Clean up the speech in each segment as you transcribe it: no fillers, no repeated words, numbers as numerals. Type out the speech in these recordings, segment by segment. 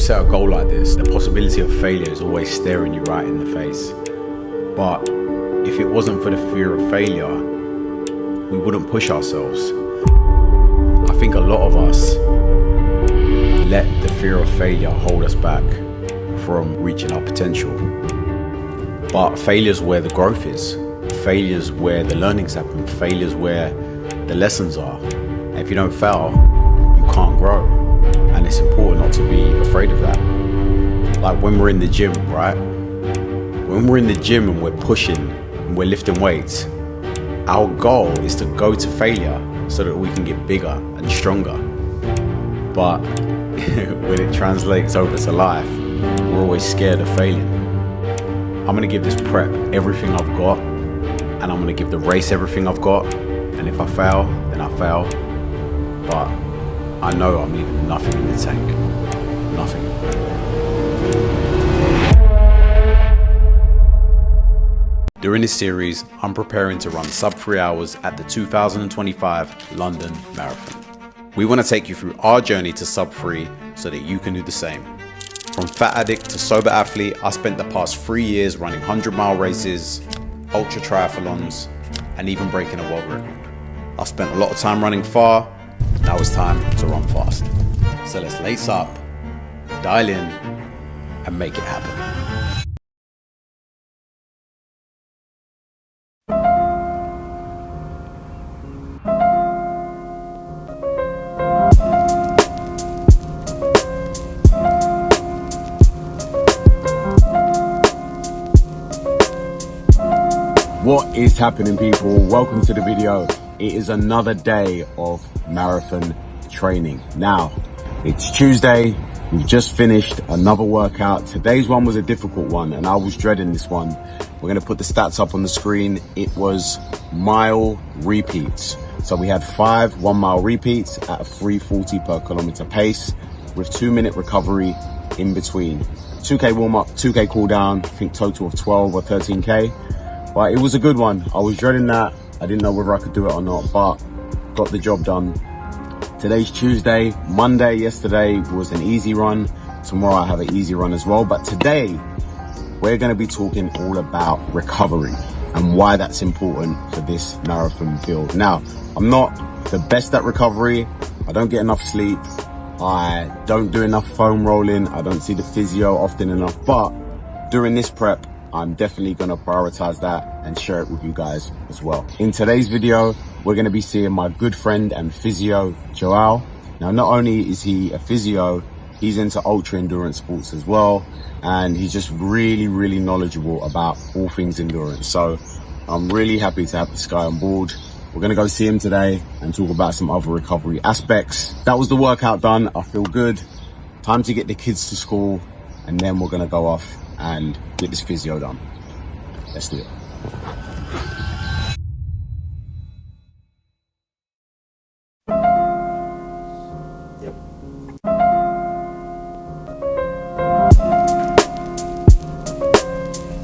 set a goal like this, the possibility of failure is always staring you right in the face. But if it wasn't for the fear of failure, we wouldn't push ourselves. I think a lot of us let the fear of failure hold us back from reaching our potential. But failure's where the growth is. Failure's where the learnings happen. Failure's where the lessons are. And if you don't fail, you can't grow. And it's important not to be afraid of that. Like when we're in the gym, right? When we're in the gym and we're pushing and we're lifting weights, our goal is to go to failure so that we can get bigger and stronger. But when it translates over to life, we're always scared of failing. I'm gonna give this prep everything I've got, and I'm gonna give the race everything I've got. And if I fail, then I fail. But I know I'm leaving nothing in the tank. Nothing. During this series, I'm preparing to run sub 3 hours at the 2025 London Marathon. We want to take you through our journey to sub 3 so that you can do the same. From fat addict to sober athlete, I spent the past 3 years running 100-mile races, ultra triathlons, and even breaking a world record. I've spent a lot of time running far. Now it's time to run fast. So let's lace up, dial in, and make it happen. What is happening, people? Welcome to the video. It is another day of marathon training. Now, it's Tuesday. We've just finished another workout. Today's one was a difficult one and I was dreading this one. We're gonna put the stats up on the screen. It was mile repeats. So we had 5 1-mile repeats at a 3:40 per kilometer pace with 2-minute recovery in between. 2K warm up, 2K cool down, I think total of 12 or 13K. But it was a good one. I was dreading that. I didn't know whether I could do it or not, but got the job done. Today's Tuesday. Monday, yesterday was an easy run. Tomorrow I have an easy run as well. But today, we're going to be talking all about recovery and why that's important for this marathon build. Now, I'm not the best at recovery. I don't get enough sleep. I don't do enough foam rolling. I don't see the physio often enough. But during this prep, I'm definitely going to prioritize that and share it with you guys as well. In today's video, we're going to be seeing my good friend and physio, Joao. Now, not only is he a physio, he's into ultra endurance sports as well. And he's just really, really knowledgeable about all things endurance. So I'm really happy to have this guy on board. We're going to go see him today and talk about some other recovery aspects. That was the workout done. I feel good. Time to get the kids to school. And then we're going to go off and get this physio done. Let's do it.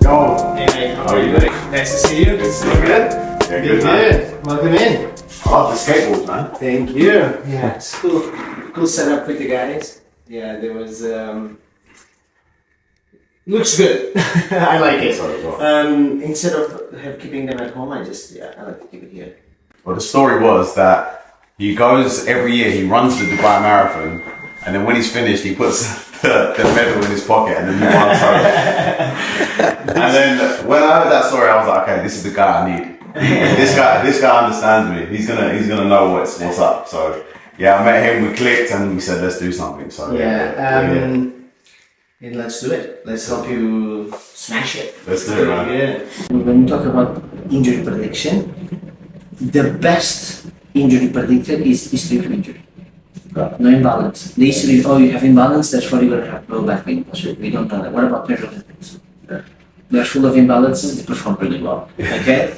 Yo. Hey mate, how are you doing? Nice to see you. Good to see you. Good? Yeah, good, man. Welcome in. I love the skateboard, man. Thank you. Yeah, it's cool setup with the guys. Yeah, there was looks good. I like it. Instead of keeping them at home, I like to keep it here. Well, the story was that he goes every year, he runs the Dubai Marathon, and then when he's finished, he puts the medal in his pocket and then he runs home. And then when I heard that story, I was like, okay, this is the guy I need. This guy understands me. He's gonna know what's up. So yeah, I met him, we clicked, and we said, let's do something. So yeah. And let's do it. Let's help you smash it. Let's do it, man. Yeah. When you talk about injury prediction, the best injury predictor is history of injury. No imbalance. The history, you have imbalance, that's why you're going to have low back pain. So we don't know that. What about measure lifts? They're full of imbalances, they perform really well. Okay?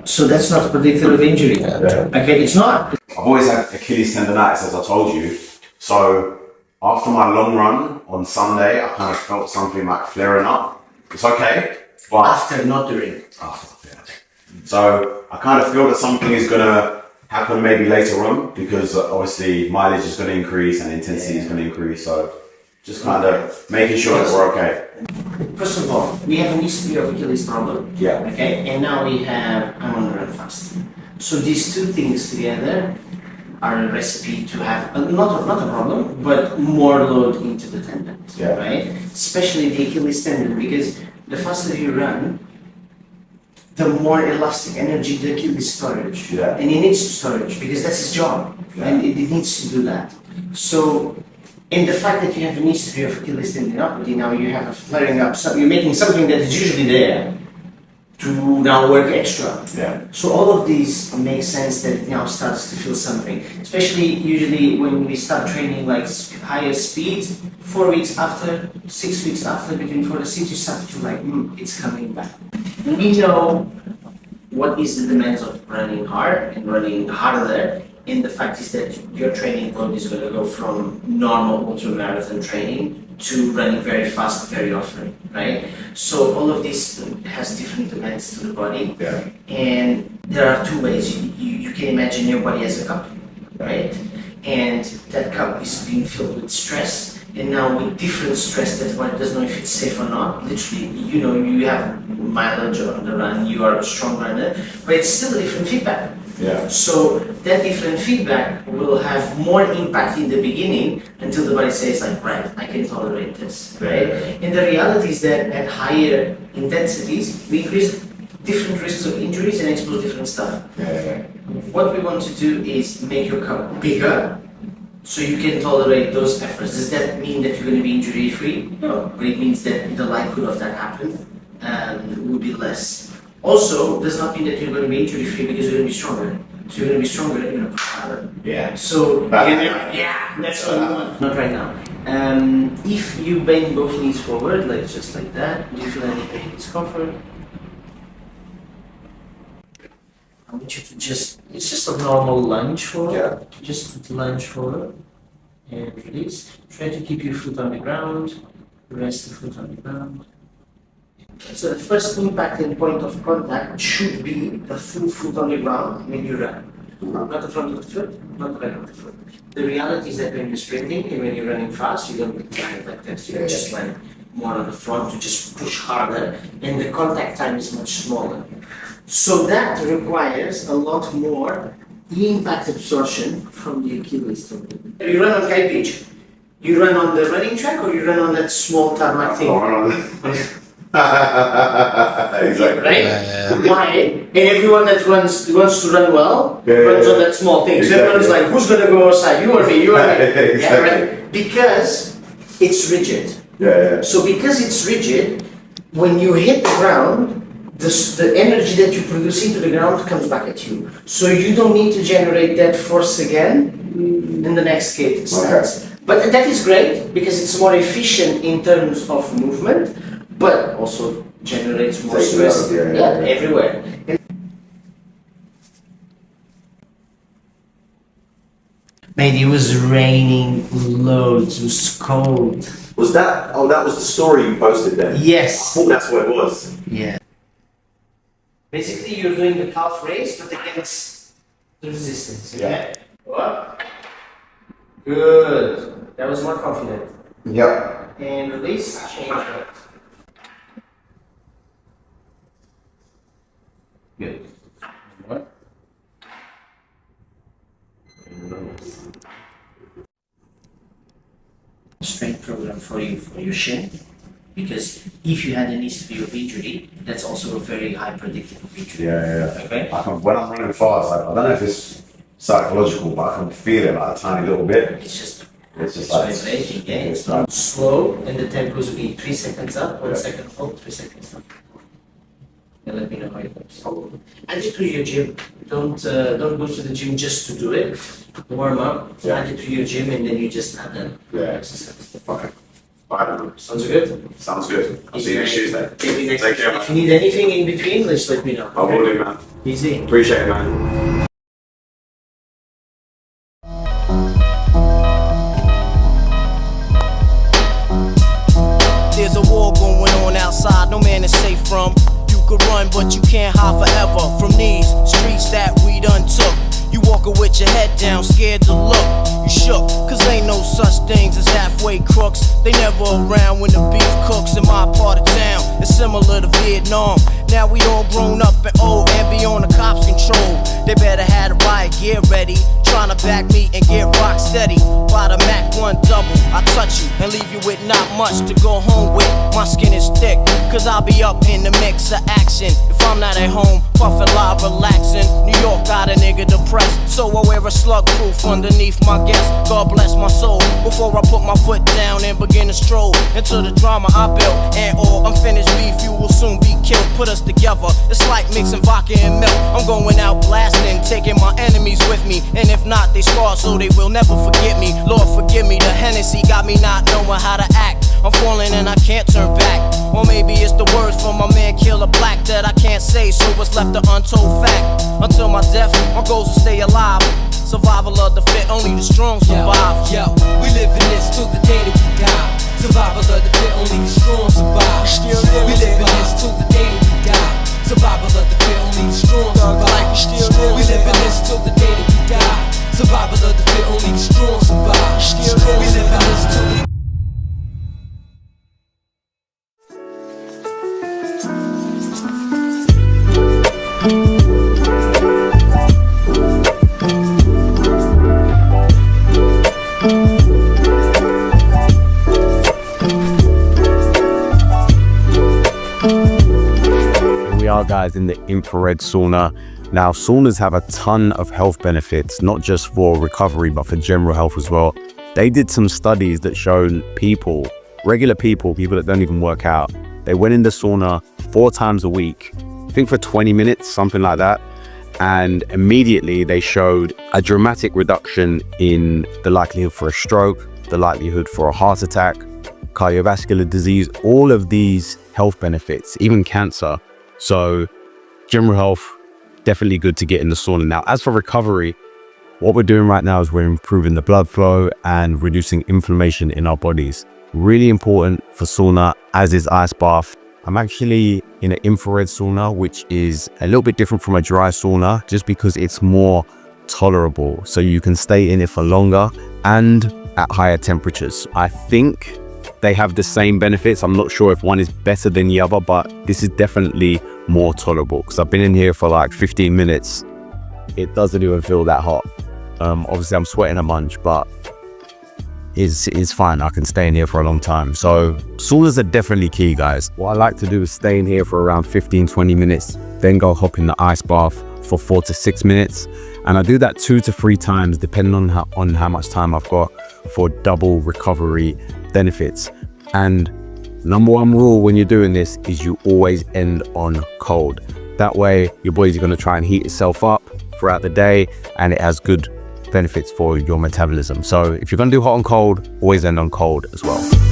So that's not a predictor of injury. Yeah. Okay, it's not. I've always had Achilles tendonitis, as I told you. So after my long run on Sunday, I kind of felt something like flaring up. It's okay, but After, not during. after, yeah. So I kind of feel that something is gonna happen maybe later on because obviously mileage is gonna increase and intensity is gonna increase. So Just kind of making sure that we're okay. First of all, we have an history of Achilles problem. Yeah. Okay, and now we have I'm on the run fast. So these two things together are a recipe to have not a problem, but more load into the tendon. Yeah. Right? Especially the Achilles tendon, because the faster you run, the more elastic energy the Achilles storage. Yeah. And he needs to storage because that's his job. Yeah. And it needs to do that. So, and the fact that you have an history of Achilles tendinopathy, now you have a flaring up, so you're making something that is usually there to now work extra. Yeah. So all of these make sense that it now starts to feel something. Especially usually when we start training like higher speed, 4 weeks after, 6 weeks after, between 4 to 6, you start to feel like, it's coming back. We know what is the demands of running hard and running harder, and the fact is that your training load is going to go from normal ultramarathon training to running very fast very often, right? So all of this has different demands to the body, Yeah. and there are two ways. You can imagine your body as a cup, right? And that cup is being filled with stress, and now with different stress that one doesn't know if it's safe or not. Literally, you have mileage on the run, you are a strong runner, but it's still a different feedback. Yeah. So that different feedback will have more impact in the beginning until the body says like, right, I can tolerate this, right? And the reality is that at higher intensities, we increase different risks of injuries and expose different stuff. Yeah. What we want to do is make your cup bigger so you can tolerate those efforts. Does that mean that you're going to be injury free? No, but it means that the likelihood of that happening will be less. Also, does not mean that you're going to be injury free because you're going to be stronger. So you're going to be stronger, you're going to push harder. Yeah. So, yeah, that's what we want. Not right now. If you bend both knees forward, like just like that, do you feel any pain, discomfort? I want you to it's just a normal lunge forward. Yeah. Just lunge forward and release. Try to keep your foot on the ground, rest the foot on the ground. So the first impact and point of contact should be the full foot on the ground when you run. Not the front of the foot, not the back of the foot. The reality is that when you're sprinting and when you're running fast, you don't land like this. You just land more on the front to just push harder, and the contact time is much smaller. So that requires a lot more impact absorption from the Achilles tendon. You run on kite beach. You run on the running track or you run on that small tarmac thing? Exactly. Right? Why? And everyone that wants to run well runs on that small thing. So everyone's like, who's gonna go outside? You or me? You or me? Exactly. Yeah, right? Because it's rigid. Yeah. So because it's rigid, when you hit the ground, the energy that you produce into the ground comes back at you. So you don't need to generate that force again in the next skate starts. Okay. But that is great because it's more efficient in terms of movement, but also generates more stress everywhere. Mate, it was raining loads, it was cold. Was that? Oh, that was the story you posted then. Yes. I thought that's what it was. Yeah. Basically, you're doing the calf raise, but against the resistance. Okay? What? Good. That was more confident. Yep. And release, change that. Good. What? Strength program for your shin, because if you had an history of injury, that's also a very high predictor of injury. Yeah. Okay. When I'm running fast, I don't know if it's psychological, but I can feel it like a tiny little bit. It's just like vibrating, yeah. It's not slow, and the tempos will be 3 seconds up, 1 second hold, 3 seconds down. And let me know how it goes. Add it to your gym. Don't go to the gym just to do it. Warm up. Yeah. Add it to your gym, and then you just add them. Yeah. Exercise. Okay. Alright, Sounds good. sounds good. I'll see you next Tuesday. Maybe next. Take care, If you man. need anything in between, just let me know. I will do, man. Easy. Appreciate it, man. There's a war going on outside, no man is safe from. You could run, but you can't hide forever from these streets that we done took. You walking with your head down, scared to look. You shook, Cause ain't no such things as halfway crooks. They never around when the beef cooks. In my part of town, it's similar to Vietnam. Now we all grown up and old and be on the cops' control. They better have the riot gear ready, tryna back me and get rock steady. By the Mac 1 double, I touch you and leave you with not much to go home with. My skin is thick, cause I'll be up in the mix of action. If I'm not at home, puffin' live, relaxing. New York got a nigga depressed, so I wear a slug proof underneath my guest. God bless my soul, before I put my foot down and begin to stroll into the drama I built. And all unfinished beef, you will soon be killed. Put us together, it's like mixing vodka and milk. I'm going out blasting, taking my enemies with me. And if not, they scarred so they will never forget me. Lord forgive me, the Hennessy got me not knowing how to act. I'm falling and I can't turn back. Or maybe it's the words from my man Killer Black that I can't say, so what's left an untold fact. Until my death, my goals to stay alive. Survival of the fit, only the strong survive. Yo, we live in this till the day that we die. Survival of the fit, only the strong survive. We live in this till the day that we die. Survival of the fit, only the strong survive. We live in this till the day that we die. Survival of the fit, only the strong survive. We live in this till the We are, guys, in the infrared sauna. Now, saunas have a ton of health benefits, not just for recovery, but for general health as well. They did some studies that showed people, regular people that don't even work out, they went in the sauna 4 times a week, I think for 20 minutes, something like that. And immediately they showed a dramatic reduction in the likelihood for a stroke, the likelihood for a heart attack, cardiovascular disease, all of these health benefits, even cancer. So general health, definitely good to get in the sauna. Now, as for recovery, what we're doing right now is we're improving the blood flow and reducing inflammation in our bodies. Really important for sauna, as is ice bath. I'm actually in an infrared sauna, which is a little bit different from a dry sauna, just because it's more tolerable. So you can stay in it for longer and at higher temperatures. I think they have the same benefits. I'm not sure if one is better than the other, but this is definitely more tolerable because I've been in here for like 15 minutes. It doesn't even feel that hot. Obviously I'm sweating a bunch, but it's fine. I can stay in here for a long time. So saunas are definitely key, guys. What I like to do is stay in here for around 15-20 minutes, then go hop in the ice bath for 4 to 6 minutes. And I do that 2 to 3 times, depending on how much time I've got, for double recovery benefits. And number 1 rule when you're doing this is you always end on cold. That way your body's going to try and heat itself up throughout the day, and it has good benefits for your metabolism. So if you're going to do hot and cold, always end on cold as well.